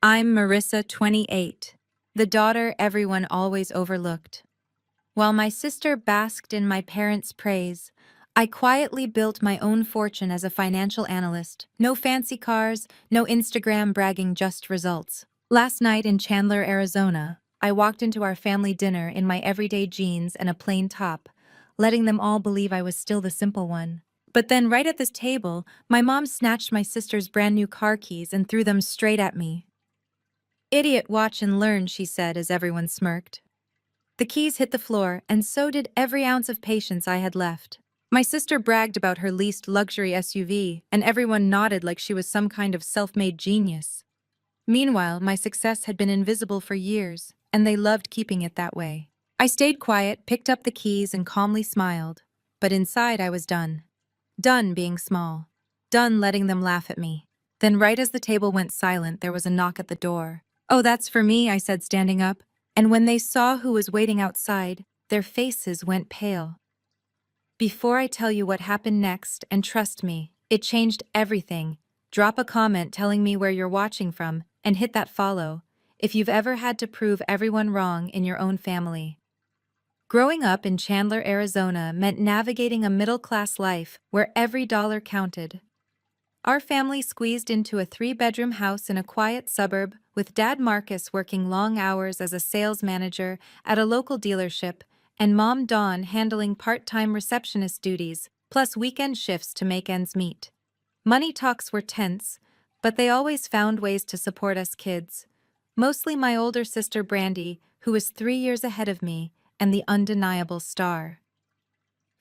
I'm Marissa, 28, the daughter everyone always overlooked. While my sister basked in my parents' praise, I quietly built my own fortune as a financial analyst. No fancy cars, no Instagram bragging, just results. Last night in Chandler, Arizona, I walked into our family dinner in my everyday jeans and a plain top, letting them all believe I was still the simple one. But then, right at this table, my mom snatched my sister's brand new car keys and threw them straight at me. "Idiot, watch and learn," she said as everyone smirked. The keys hit the floor, and so did every ounce of patience I had left. My sister bragged about her leased luxury SUV, and everyone nodded like she was some kind of self-made genius. Meanwhile, my success had been invisible for years, and they loved keeping it that way. I stayed quiet, picked up the keys, and calmly smiled. But inside I was done. Done being small. Done letting them laugh at me. Then right as the table went silent, there was a knock at the door. "Oh, that's for me," I said, standing up. And when they saw who was waiting outside, their faces went pale. Before I tell you what happened next, and trust me, it changed everything, drop a comment telling me where you're watching from, and hit that follow, if you've ever had to prove everyone wrong in your own family. Growing up in Chandler, Arizona meant navigating a middle-class life where every dollar counted. Our family squeezed into a 3-bedroom house in a quiet suburb, with Dad Marcus working long hours as a sales manager at a local dealership, and Mom Dawn handling part-time receptionist duties, plus weekend shifts to make ends meet. Money talks were tense, but they always found ways to support us kids. Mostly my older sister Brandy, who was 3 years ahead of me, and the undeniable star.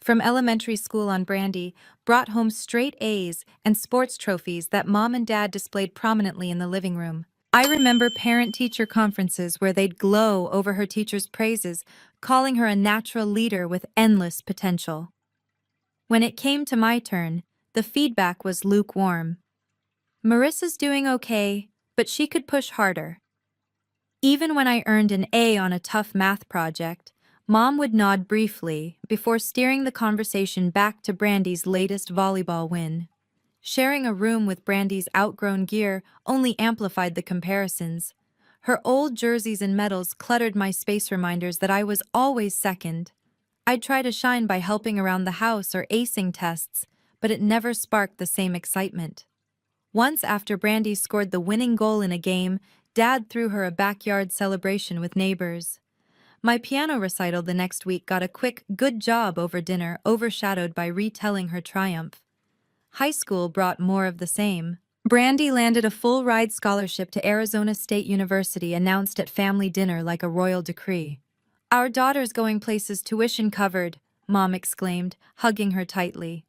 From elementary school on, Brandy brought home straight A's and sports trophies that Mom and Dad displayed prominently in the living room. I remember parent-teacher conferences where they'd glow over her teacher's praises, calling her a natural leader with endless potential. When it came to my turn, the feedback was lukewarm. "Marissa's doing okay, but she could push harder." Even when I earned an A on a tough math project, Mom would nod briefly before steering the conversation back to Brandy's latest volleyball win. Sharing a room with Brandy's outgrown gear only amplified the comparisons. Her old jerseys and medals cluttered my space, reminders that I was always second. I'd try to shine by helping around the house or acing tests, but it never sparked the same excitement. Once, after Brandy scored the winning goal in a game, Dad threw her a backyard celebration with neighbors. My piano recital the next week got a quick "good job" over dinner, overshadowed by retelling her triumph. High school brought more of the same. Brandy landed a full-ride scholarship to Arizona State University, announced at family dinner like a royal decree. "Our daughter's going places, tuition covered," Mom exclaimed, hugging her tightly.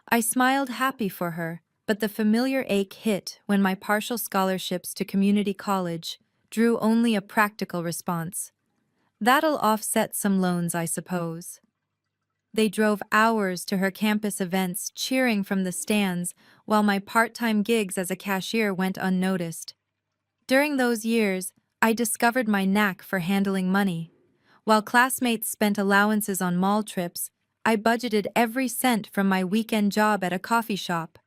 I smiled, happy for her, but the familiar ache hit when my partial scholarships to community college drew only a practical response. "That'll offset some loans, I suppose." They drove hours to her campus events, cheering from the stands, while my part-time gigs as a cashier went unnoticed. During those years, I discovered my knack for handling money. While classmates spent allowances on mall trips, I budgeted every cent from my weekend job at a coffee shop.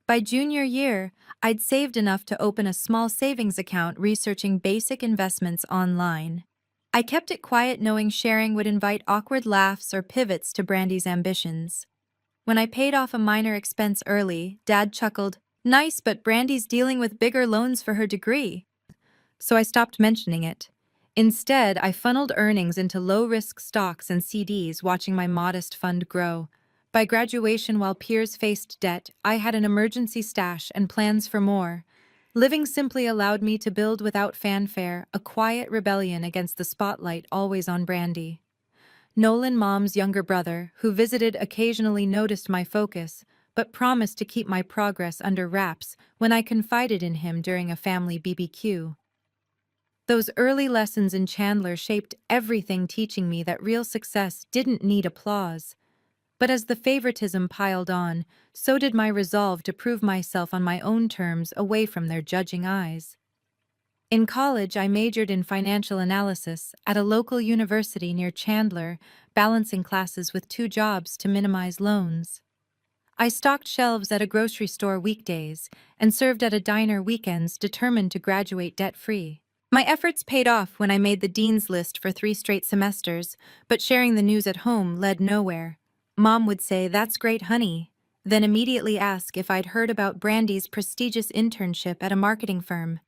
By junior year, I'd saved enough to open a small savings account, researching basic investments online. I kept it quiet, knowing sharing would invite awkward laughs or pivots to Brandy's ambitions. When I paid off a minor expense early, Dad chuckled, "Nice, but Brandy's dealing with bigger loans for her degree." So I stopped mentioning it. Instead, I funneled earnings into low-risk stocks and CDs, watching my modest fund grow. By graduation, while peers faced debt, I had an emergency stash and plans for more. Living simply allowed me to build without fanfare, a quiet rebellion against the spotlight always on Brandy. Nolan, Mom's younger brother, who visited occasionally, noticed my focus, but promised to keep my progress under wraps when I confided in him during a family BBQ. Those early lessons in Chandler shaped everything, teaching me that real success didn't need applause. But as the favoritism piled on, so did my resolve to prove myself on my own terms, away from their judging eyes. In college, I majored in financial analysis at a local university near Chandler, balancing classes with 2 jobs to minimize loans. I stocked shelves at a grocery store weekdays and served at a diner weekends, determined to graduate debt-free. My efforts paid off when I made the dean's list for 3 straight semesters, but sharing the news at home led nowhere. Mom would say, "That's great, honey," then immediately ask if I'd heard about Brandy's prestigious internship at a marketing firm.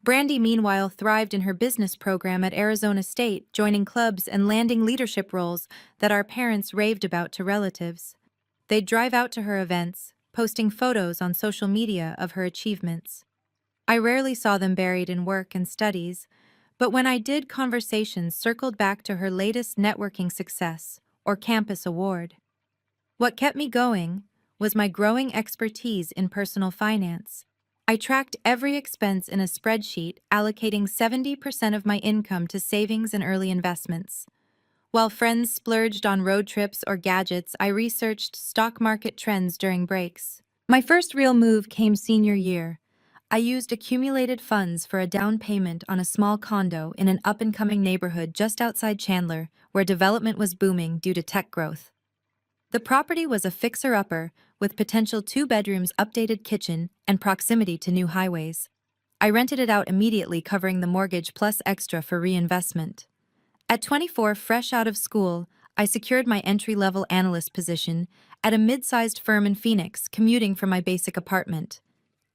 Brandy, meanwhile, thrived in her business program at Arizona State, joining clubs and landing leadership roles that our parents raved about to relatives. They'd drive out to her events, posting photos on social media of her achievements. I rarely saw them buried in work and studies, but when I did, conversations circled back to her latest networking success or campus award. What kept me going was my growing expertise in personal finance. I tracked every expense in a spreadsheet, allocating 70% of my income to savings and early investments. While friends splurged on road trips or gadgets, I researched stock market trends during breaks. My first real move came senior year. I used accumulated funds for a down payment on a small condo in an up-and-coming neighborhood just outside Chandler, where development was booming due to tech growth. The property was a fixer-upper, with potential 2 bedrooms, updated kitchen, and proximity to new highways. I rented it out immediately, covering the mortgage plus extra for reinvestment. At 24, fresh out of school, I secured my entry-level analyst position at a mid-sized firm in Phoenix, commuting from my basic apartment.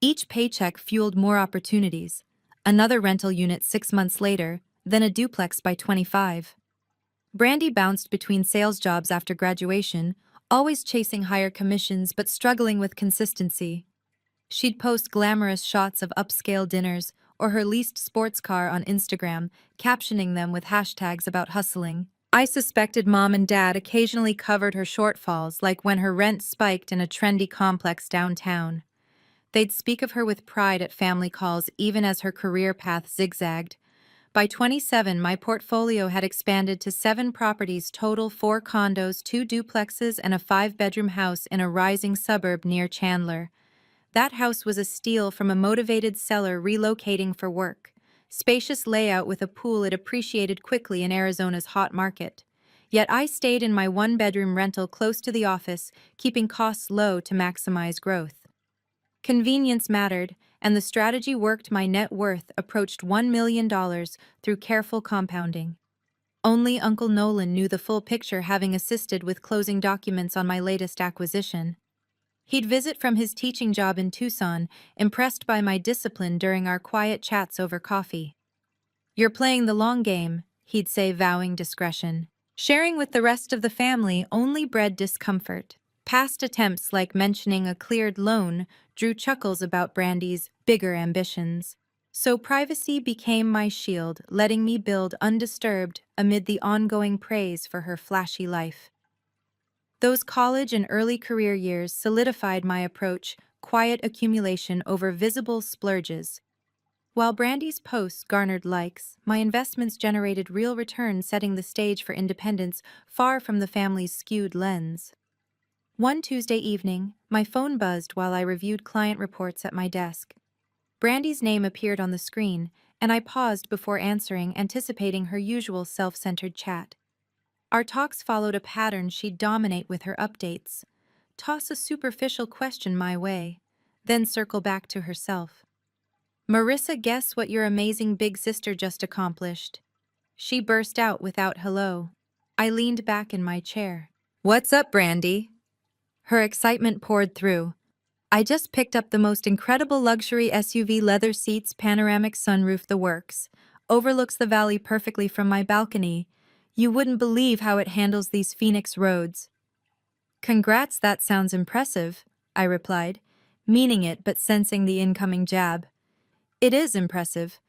Each paycheck fueled more opportunities. Another rental unit 6 months later, then a duplex by 25. Brandy bounced between sales jobs after graduation, always chasing higher commissions but struggling with consistency. She'd post glamorous shots of upscale dinners or her leased sports car on Instagram, captioning them with hashtags about hustling. I suspected Mom and Dad occasionally covered her shortfalls, like when her rent spiked in a trendy complex downtown. They'd speak of her with pride at family calls, even as her career path zigzagged. By 27, my portfolio had expanded to 7 properties total: 4 condos, 2 duplexes, and a 5-bedroom house in a rising suburb near Chandler. That house was a steal from a motivated seller relocating for work. Spacious layout with a pool, it appreciated quickly in Arizona's hot market. Yet I stayed in my 1-bedroom rental close to the office, keeping costs low to maximize growth. Convenience mattered, and the strategy worked. My net worth approached $1 million through careful compounding. Only Uncle Nolan knew the full picture, having assisted with closing documents on my latest acquisition. He'd visit from his teaching job in Tucson, impressed by my discipline during our quiet chats over coffee. "You're playing the long game," he'd say, vowing discretion. Sharing with the rest of the family only bred discomfort. Past attempts, like mentioning a cleared loan, drew chuckles about Brandy's bigger ambitions. So privacy became my shield, letting me build undisturbed amid the ongoing praise for her flashy life. Those college and early career years solidified my approach: quiet accumulation over visible splurges. While Brandy's posts garnered likes, my investments generated real returns, setting the stage for independence far from the family's skewed lens. One Tuesday evening, my phone buzzed while I reviewed client reports at my desk. Brandy's name appeared on the screen, and I paused before answering, anticipating her usual self-centered chat. Our talks followed a pattern: she'd dominate with her updates, toss a superficial question my way, then circle back to herself. "Marissa, guess what your amazing big sister just accomplished?" she burst out without hello. I leaned back in my chair. "What's up, Brandy?" Her excitement poured through. "I just picked up the most incredible luxury SUV, leather seats, panoramic sunroof, the works. Overlooks the valley perfectly from my balcony. You wouldn't believe how it handles these Phoenix roads." "Congrats, that sounds impressive," I replied, meaning it but sensing the incoming jab. "It is impressive.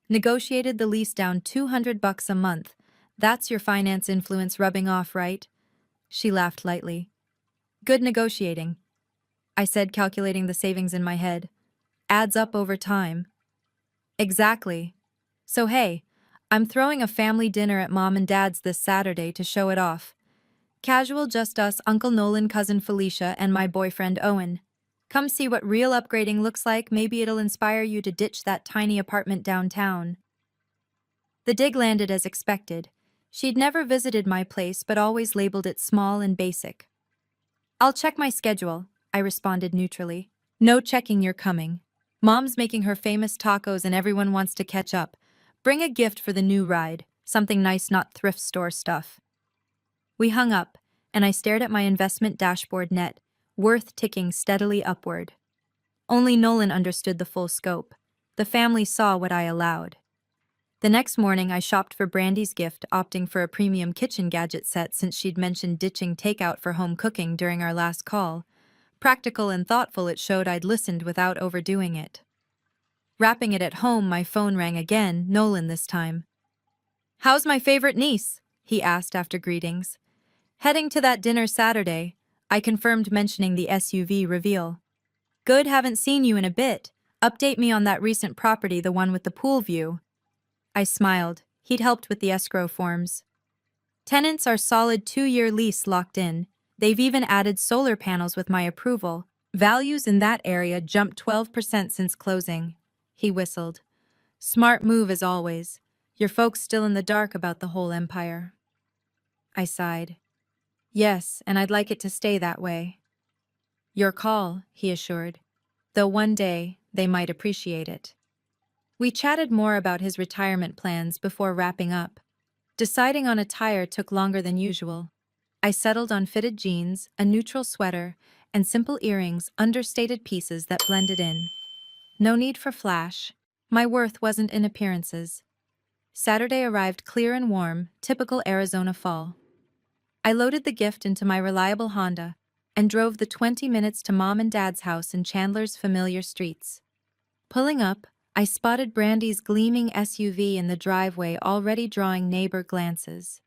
Negotiated the lease down $200 a month. That's your finance influence rubbing off, right?" She laughed lightly. "Good negotiating," I said, calculating the savings in my head. "Adds up over time." "Exactly. So hey, I'm throwing a family dinner at Mom and Dad's this Saturday to show it off. Casual, just us, Uncle Nolan, cousin Felicia, and my boyfriend Owen. Come see what real upgrading looks like. Maybe it'll inspire you to ditch that tiny apartment downtown." The dig landed as expected. She'd never visited my place but always labeled it small and basic. "I'll check my schedule," I responded neutrally. No checking you're coming. Mom's making her famous tacos and everyone wants to catch up. Bring a gift for the new ride, something nice, not thrift store stuff. We hung up, and I stared at my investment dashboard net, worth ticking steadily upward. Only Nolan understood the full scope. The family saw what I allowed. The next morning, I shopped for Brandy's gift, opting for a premium kitchen gadget set since she'd mentioned ditching takeout for home cooking during our last call. Practical and thoughtful, it showed I'd listened without overdoing it. Wrapping it at home, my phone rang again, Nolan this time. "How's my favorite niece?" he asked after greetings. "Heading to that dinner Saturday," I confirmed, mentioning the SUV reveal. "Good, haven't seen you in a bit. Update me on that recent property, the one with the pool view." I smiled. He'd helped with the escrow forms. "Tenants are solid 2-year lease locked in. They've even added solar panels with my approval. Values in that area jumped 12% since closing." He whistled. "Smart move as always. Your folks still in the dark about the whole empire." I sighed. "Yes, and I'd like it to stay that way." "Your call," he assured. "Though one day, they might appreciate it." We chatted more about his retirement plans before wrapping up. Deciding on attire took longer than usual. I settled on fitted jeans, a neutral sweater, and simple earrings, understated pieces that blended in. No need for flash. My worth wasn't in appearances. Saturday arrived clear and warm, typical Arizona fall. I loaded the gift into my reliable Honda and drove the 20 minutes to Mom and Dad's house in Chandler's familiar streets. Pulling up, I spotted Brandy's gleaming SUV in the driveway, already drawing neighbor glances.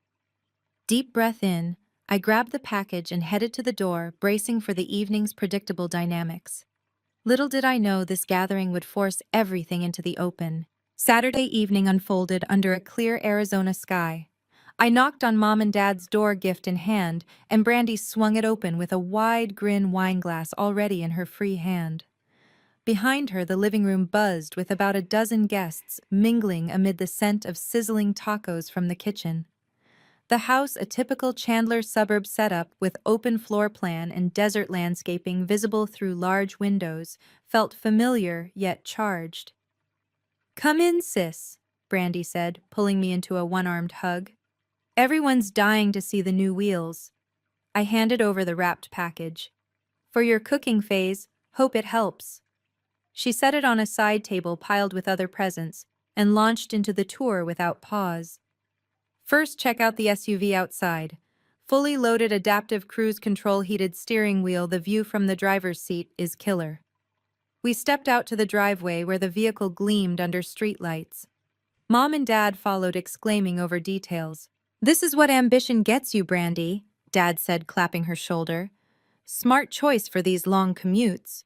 Deep breath in, I grabbed the package and headed to the door, bracing for the evening's predictable dynamics. Little did I know this gathering would force everything into the open. Saturday evening unfolded under a clear Arizona sky. I knocked on Mom and Dad's door, gift in hand, and Brandy swung it open with a wide grin, wineglass already in her free hand. Behind her, the living room buzzed with about a dozen guests, mingling amid the scent of sizzling tacos from the kitchen. The house, a typical Chandler suburb setup with open floor plan and desert landscaping visible through large windows, felt familiar yet charged. "Come in, sis," Brandy said, pulling me into a one-armed hug. "Everyone's dying to see the new wheels." I handed over the wrapped package. "For your cooking phase, hope it helps." She set it on a side table piled with other presents and launched into the tour without pause. "First, check out the SUV outside. Fully loaded adaptive cruise control, heated steering wheel, the view from the driver's seat is killer." We stepped out to the driveway where the vehicle gleamed under streetlights. Mom and Dad followed, exclaiming over details. "This is what ambition gets you, Brandy," Dad said, clapping her shoulder. "Smart choice for these long commutes."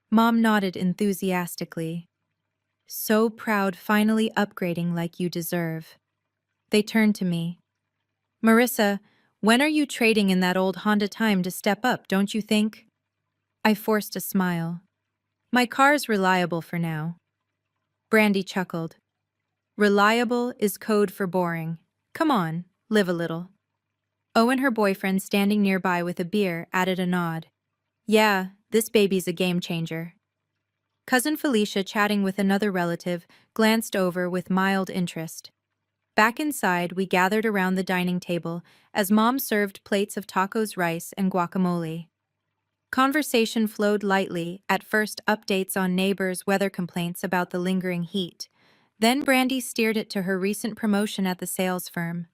Mom nodded enthusiastically. "So proud, finally upgrading like you deserve." They turned to me. "Marissa, when are you trading in that old Honda? Time to step up, don't you think?" I forced a smile. "My car's reliable for now." Brandy chuckled. "Reliable is code for boring. Come on, live a little." Owen, her boyfriend, standing nearby with a beer, added a nod. "Yeah, this baby's a game changer." Cousin Felicia, chatting with another relative, glanced over with mild interest. Back inside, we gathered around the dining table as Mom served plates of tacos, rice, and guacamole. Conversation flowed lightly, at first updates on neighbors, weather complaints about the lingering heat. Then Brandy steered it to her recent promotion at the sales firm.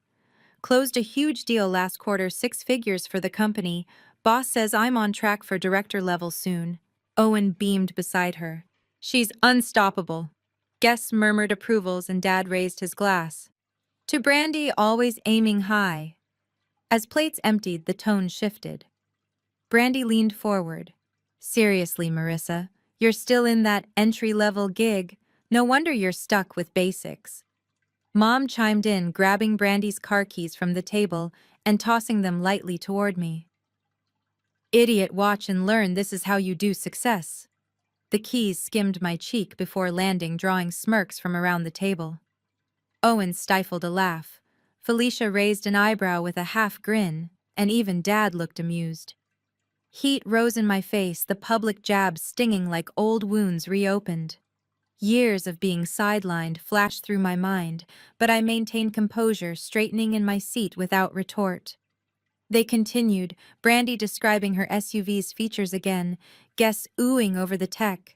"Closed a huge deal last quarter, 6 figures for the company. Boss says I'm on track for director level soon." Owen beamed beside her. "She's unstoppable." Guests murmured approvals and Dad raised his glass. To Brandy, always aiming high. As plates emptied, the tone shifted. Brandy leaned forward. "Seriously, Marissa, you're still in that entry-level gig. No wonder you're stuck with basics." Mom chimed in, grabbing Brandy's car keys from the table and tossing them lightly toward me. "Idiot, watch and learn. This is how you do success." The keys skimmed my cheek before landing, drawing smirks from around the table. Owen stifled a laugh. Felicia raised an eyebrow with a half grin, and even Dad looked amused. Heat rose in my face, the public jabs stinging like old wounds reopened. Years of being sidelined flashed through my mind, but I maintained composure, straightening in my seat without retort. They continued, Brandy describing her SUV's features again, guests oohing over the tech.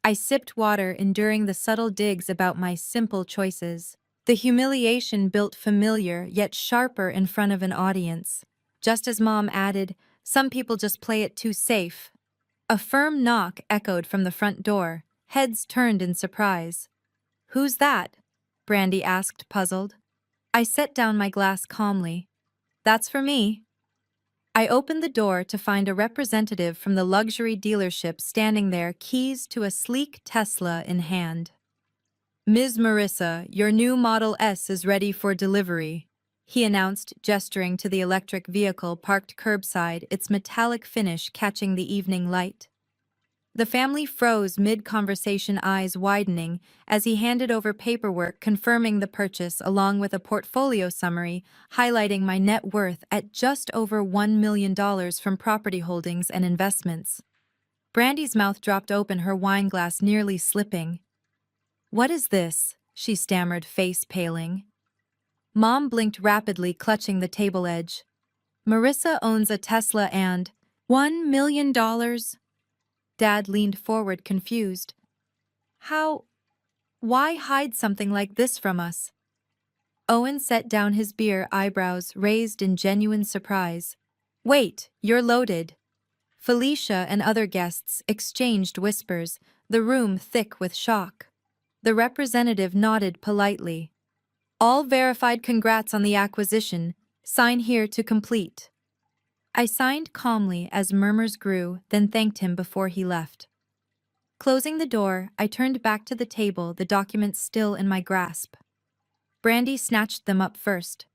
I sipped water, enduring the subtle digs about my simple choices. The humiliation built familiar, yet sharper in front of an audience. Just as Mom added, some people just play it too safe. A firm knock echoed from the front door. Heads turned in surprise. "Who's that?" Brandy asked, puzzled. I set down my glass calmly. "That's for me." I opened the door to find a representative from the luxury dealership standing there, keys to a sleek Tesla in hand. "Ms. Marissa, your new Model S is ready for delivery," he announced, gesturing to the electric vehicle parked curbside, its metallic finish catching the evening light. The family froze mid-conversation, eyes widening, as he handed over paperwork confirming the purchase along with a portfolio summary highlighting my net worth at just over $1 million from property holdings and investments. Brandy's mouth dropped open, her wine glass nearly slipping. "What is this?" she stammered, face paling. Mom blinked rapidly, clutching the table edge. "Marissa owns a Tesla and $1 million? Dad leaned forward, confused. "How? Why hide something like this from us?" Owen set down his beer, eyebrows raised in genuine surprise. "Wait, you're loaded." Felicia and other guests exchanged whispers, the room thick with shock. The representative nodded politely. "All verified, congrats on the acquisition. Sign here to complete." I signed calmly as murmurs grew, then thanked him before he left. Closing the door, I turned back to the table, the documents still in my grasp. Brandy snatched them up first.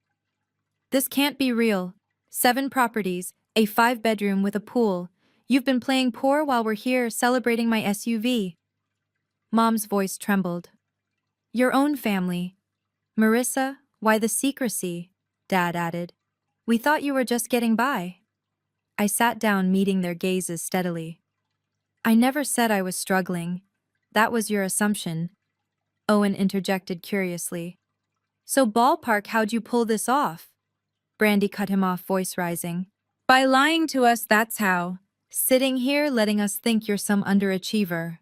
"This can't be real. 7 properties, a 5-bedroom with a pool. You've been playing poor while we're here celebrating my SUV." Mom's voice trembled. "Your own family." "Marissa, why the secrecy?" Dad added. "We thought you were just getting by." I sat down, meeting their gazes steadily. "I never said I was struggling. That was your assumption." Owen interjected curiously. "So ballpark, how'd you pull this off?" Brandy cut him off, voice rising. "By lying to us, that's how. Sitting here letting us think you're some underachiever."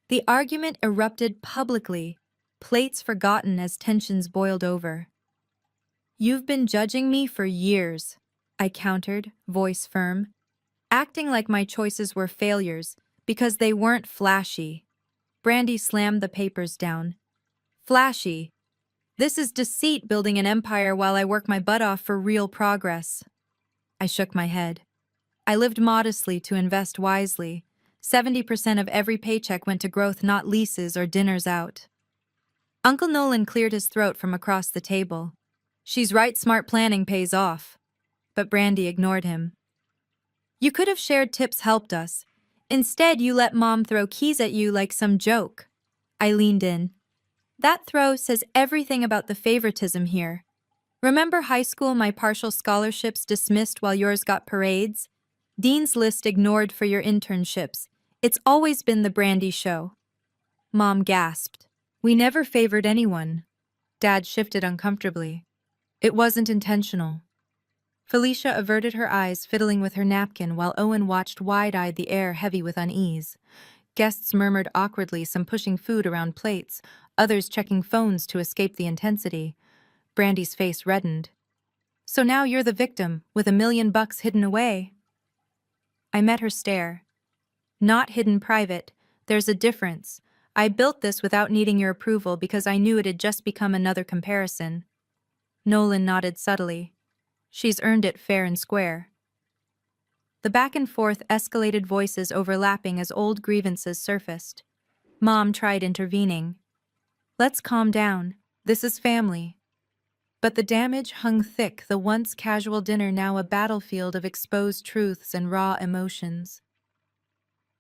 The argument erupted publicly, plates forgotten as tensions boiled over. "You've been judging me for years," I countered, voice firm, acting like my choices were failures because they weren't flashy. Brandy slammed the papers down. "Flashy? This is deceit, building an empire while I work my butt off for real progress." I shook my head. I lived modestly to invest wisely. 70% of every paycheck went to growth, not leases or dinners out. Uncle Nolan cleared his throat from across the table. "She's right, smart planning pays off." But Brandy ignored him. "You could have shared tips, helped us. Instead, you let Mom throw keys at you like some joke." I leaned in. "That throw says everything about the favoritism here. Remember high school, my partial scholarships dismissed while yours got parades? Dean's list ignored for your internships. It's always been the Brandy show." Mom gasped. "We never favored anyone." Dad shifted uncomfortably. "It wasn't intentional." Felicia averted her eyes, fiddling with her napkin, while Owen watched wide-eyed, the air heavy with unease. Guests murmured awkwardly, some pushing food around plates, others checking phones to escape the intensity. Brandy's face reddened. "So now you're the victim, with $1 million hidden away." I met her stare. "Not hidden private. There's a difference. I built this without needing your approval because I knew it'd just become another comparison." Nolan nodded subtly. "She's earned it fair and square." The back and forth escalated, voices overlapping as old grievances surfaced. Mom tried intervening. "Let's calm down. This is family." But the damage hung thick, the once casual dinner now a battlefield of exposed truths and raw emotions.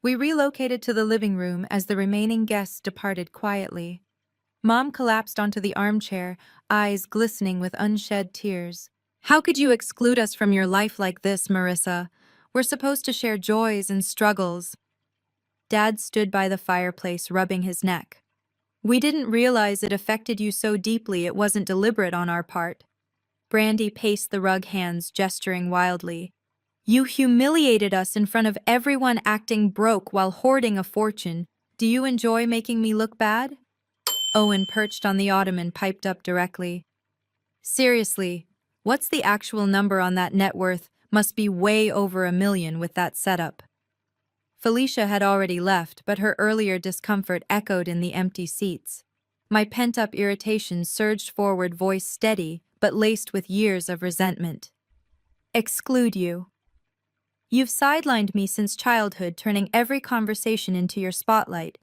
We relocated to the living room as the remaining guests departed quietly. Mom collapsed onto the armchair, eyes glistening with unshed tears. "How could you exclude us from your life like this, Marissa? We're supposed to share joys and struggles. Dad stood by the fireplace, rubbing his neck. We didn't realize it affected you so deeply it wasn't deliberate on our part. Brandy paced the rug, hands gesturing wildly. You humiliated us in front of everyone, acting broke while hoarding a fortune. Do you enjoy making me look bad? Owen, perched on the ottoman, piped up directly. Seriously, what's the actual number on that net worth? Must be way over $1 million with that setup. Felicia had already left, but her earlier discomfort echoed in the empty seats. My pent-up irritation surged forward, voice steady, but laced with years of resentment. Exclude you. You've sidelined me since childhood, turning every conversation into your spotlight.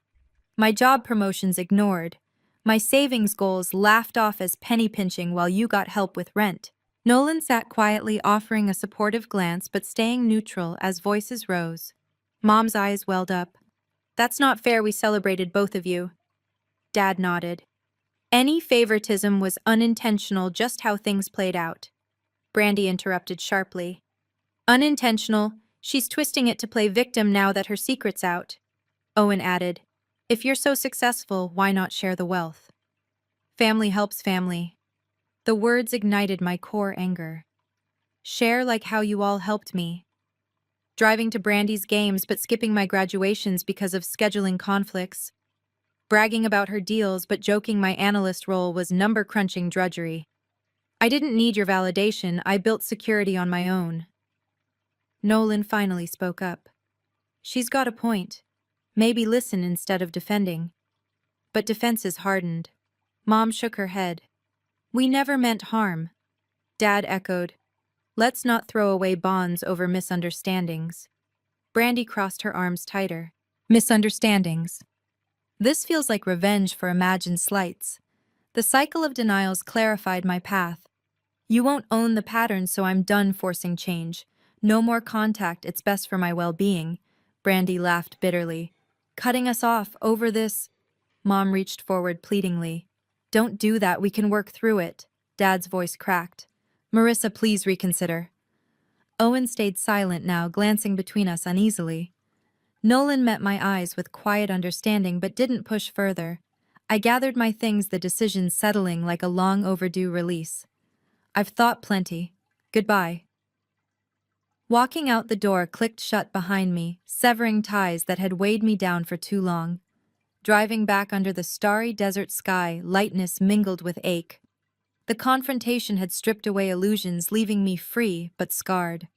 My job promotions ignored. My savings goals laughed off as penny pinching while you got help with rent. Nolan sat quietly, offering a supportive glance but staying neutral as voices rose. Mom's eyes welled up. That's not fair, we celebrated both of you. Dad nodded. Any favoritism was unintentional, just how things played out. Brandy interrupted sharply. Unintentional, she's twisting it to play victim now that her secret's out. Owen added, if you're so successful, why not share the wealth? Family helps family. The words ignited my core anger. Share like how you all helped me. Driving to Brandy's games but skipping my graduations because of scheduling conflicts. Bragging about her deals but joking my analyst role was number-crunching drudgery. I didn't need your validation, I built security on my own. Nolan finally spoke up. She's got a point. Maybe listen instead of defending. But defenses hardened. Mom shook her head. We never meant harm. Dad echoed. Let's not throw away bonds over misunderstandings. Brandy crossed her arms tighter. Misunderstandings. This feels like revenge for imagined slights. The cycle of denials clarified my path. You won't own the pattern, so I'm done forcing change. No more contact, it's best for my well-being. Brandy laughed bitterly. Cutting us off over this? Mom reached forward pleadingly. Don't do that, we can work through it. Dad's voice cracked. Marissa, please reconsider. Owen stayed silent now, glancing between us uneasily. Nolan met my eyes with quiet understanding but didn't push further. I gathered my things, the decision settling like a long overdue release. I've thought plenty. Goodbye. Walking out the door clicked shut behind me, severing ties that had weighed me down for too long. Driving back under the starry desert sky, lightness mingled with ache. The confrontation had stripped away illusions, leaving me free but scarred.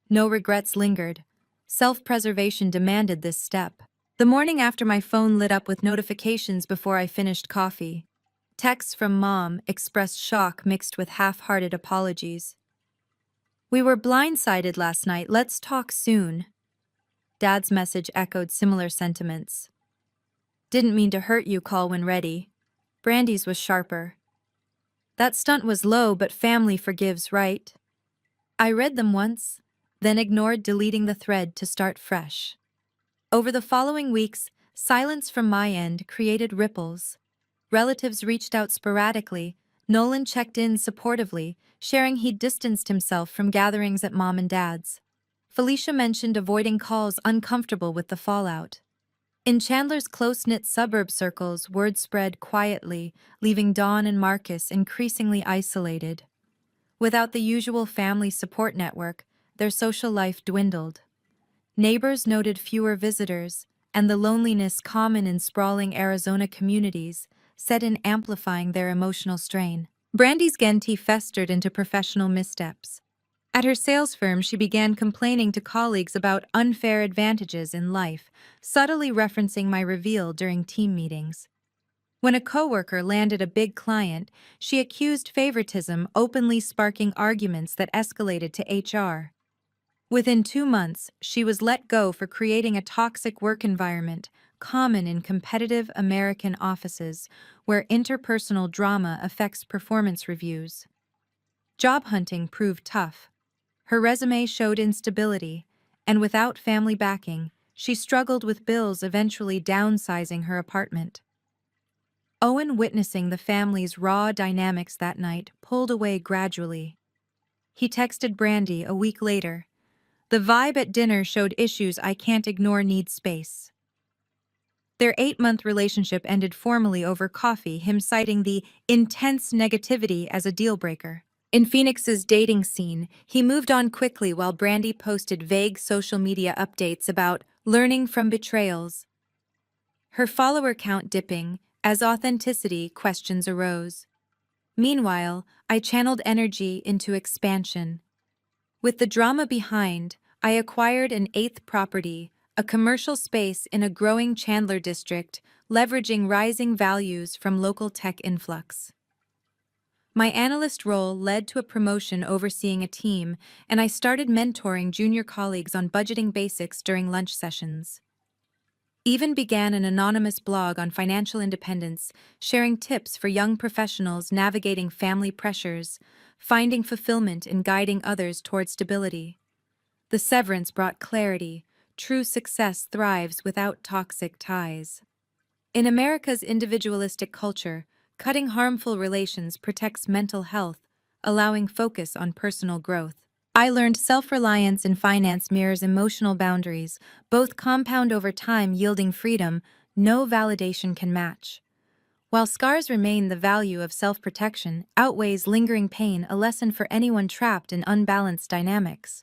No regrets lingered. Self-preservation demanded this step. The morning after, my phone lit up with notifications before I finished coffee. Texts from Mom expressed shock mixed with half-hearted apologies. We were blindsided last night, let's talk soon. Dad's message echoed similar sentiments. Didn't mean to hurt you, call when ready. Brandy's was sharper. That stunt was low, but family forgives, right? I read them once, then ignored, deleting the thread to start fresh. Over the following weeks, silence from my end created ripples. Relatives reached out sporadically. Nolan checked in supportively, sharing he'd distanced himself from gatherings at Mom and Dad's. Felicia mentioned avoiding calls, uncomfortable with the fallout. In Chandler's close-knit suburb circles, word spread quietly, leaving Dawn and Marcus increasingly isolated. Without the usual family support network, their social life dwindled. Neighbors noted fewer visitors, and the loneliness common in sprawling Arizona communities set in amplifying their emotional strain. Brandy's Genti festered into professional missteps. At her sales firm, she began complaining to colleagues about unfair advantages in life, subtly referencing my reveal during team meetings. When a coworker landed a big client, she accused favoritism, openly sparking arguments that escalated to HR. Within 2 months, she was let go for creating a toxic work environment, common in competitive American offices, where interpersonal drama affects performance reviews. Job hunting proved tough. Her resume showed instability, and without family backing, she struggled with bills, eventually downsizing her apartment. Owen, witnessing the family's raw dynamics that night, pulled away gradually. He texted Brandy a week later. The vibe at dinner showed issues I can't ignore need space. Their 8-month relationship ended formally over coffee, him citing the intense negativity as a deal breaker. In Phoenix's dating scene, he moved on quickly while Brandy posted vague social media updates about learning from betrayals, her follower count dipping as authenticity questions arose. Meanwhile, I channeled energy into expansion. With the drama behind, I acquired an eighth property, a commercial space in a growing Chandler district, leveraging rising values from local tech influx. My analyst role led to a promotion overseeing a team, and I started mentoring junior colleagues on budgeting basics during lunch sessions. Even began an anonymous blog on financial independence, sharing tips for young professionals navigating family pressures, finding fulfillment in guiding others toward stability. The severance brought clarity. True success thrives without toxic ties. In America's individualistic culture, cutting harmful relations protects mental health, allowing focus on personal growth. I learned self-reliance in finance mirrors emotional boundaries, both compound over time yielding freedom no validation can match. While scars remain, the value of self-protection outweighs lingering pain, a lesson for anyone trapped in unbalanced dynamics.